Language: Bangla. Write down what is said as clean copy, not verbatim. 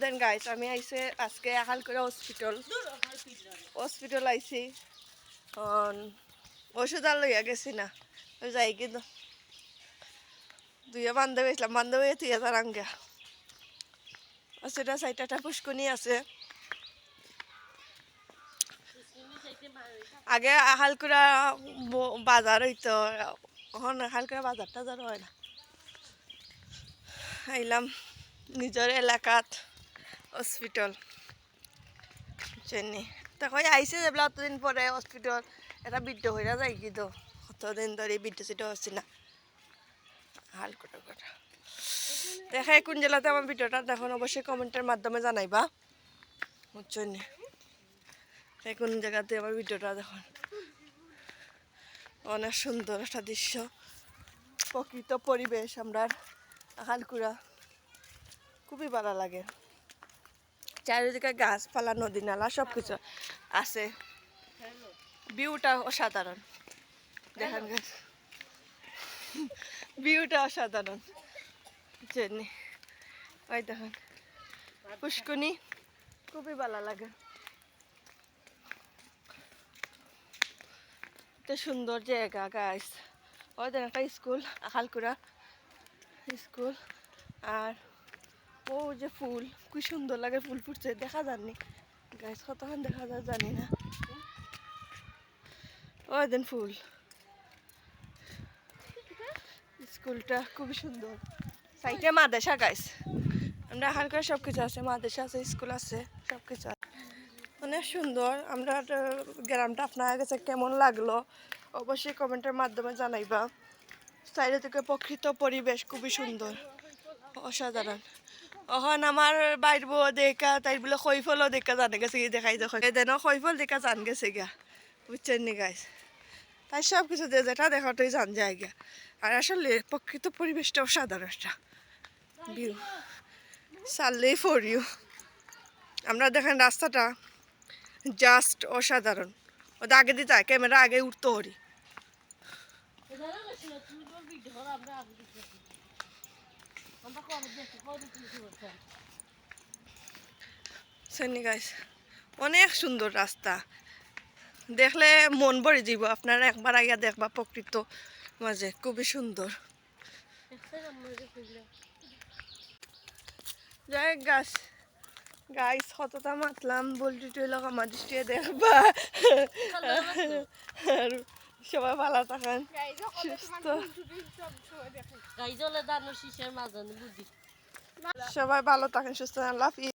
দেন গাইস আমি আইসে আজকে আকাল করে হসপিটাল আইছি ওষুধ আর লইয়া গেছি না যাই কিন্তু দুইয়া বান্ধব গেছিলাম বান্ধব তুই তার আঙ্গা সেটা সাইডটা পুষ্কনি আছে আগে হালকুড়া বাজার হইতো এখন হালকুড়া বাজার টাজার হয় না আইলাম নিজের এলাকাত হসপিটাল চেনি তখন আইসে যাবলা অতদিন পরে হসপিটাল এটা বৃদ্ধ হয়ে যায় কি তো কতদিন ধরে বৃদ্ধ সিদ্ধ হচ্ছে না হালকুটা কথা দেখাই কোন জেলাতে আমার ভিডিওটা দেখুন অবশ্যই কমেন্টের মাধ্যমে জানাইবা বুঝছেন কোন জায়গাতে আমার ভিডিওটা দেখুন অনেক সুন্দর একটা দৃশ্য প্রকৃত পরিবেশ আমরা হালকুড়া খুবই ভালো লাগে চারিদিকে গাছপালা নদী নালা সব কিছু আছে ভিউটা অসাধারণ দেখেন গাছ ভিউটা অসাধারণ জানি ওই দেখেন পুষ্কনি খুবই ভালো লাগে এত সুন্দর জায়গা গাছ ওই দেখেন একটা স্কুল হালকুড়া স্কুল আর ও যে ফুল কি সুন্দর লাগে ফুল ফুটছে দেখা যাননি গাছ কতক্ষণ দেখা যায় জানি না ওই দেন ফুল স্কুলটা খুবই সুন্দর সাইডে মাদ্রাসা গাইস আমরা হালকা সব কিছু আছে মাদ্রাসা আছে স্কুল আছে সব কিছু আছে অনেক সুন্দর আমরা গ্রামটা আপনার কাছে কেমন লাগলো অবশ্যই কমেন্টের মাধ্যমে জানাইবা সাইডে থেকে প্রকৃত পরিবেশ খুবই সুন্দর অসাধারণ এখন আমার বাইর বউ দেখা তাই বলে খৈফলও দেখা জানে গেছে কি দেখাই দেখো দেন খৈফল দেখা জান গেছে গা বুঝছেন নি গাইস তাই সব কিছু দিয়ে যেটা দেখাটাই জান যায় গা আর আসলে প্রকৃত পরিবেশটা অসাধারণ একটা ভিউ সারলেই ফর ইউ আমরা দেখেন রাস্তাটা জাস্ট অসাধারণ ওটা আগে দিতে হয় ক্যামেরা আগে উঠতে হরি গাইস অনেক সুন্দর রাস্তা দেখলে মন ভরে যাব আপনারা একবার আগে দেখবা প্রকৃত মাঝে খুবই সুন্দর যাই গাছ গাইস কতটা মাতলাম বলতে টইলক আমার দৃষ্টি দেখবা আর সবাই ভালো থাকেন সবাই ভালো থাকেন সুস্থ আল্লাহ হাফেজ।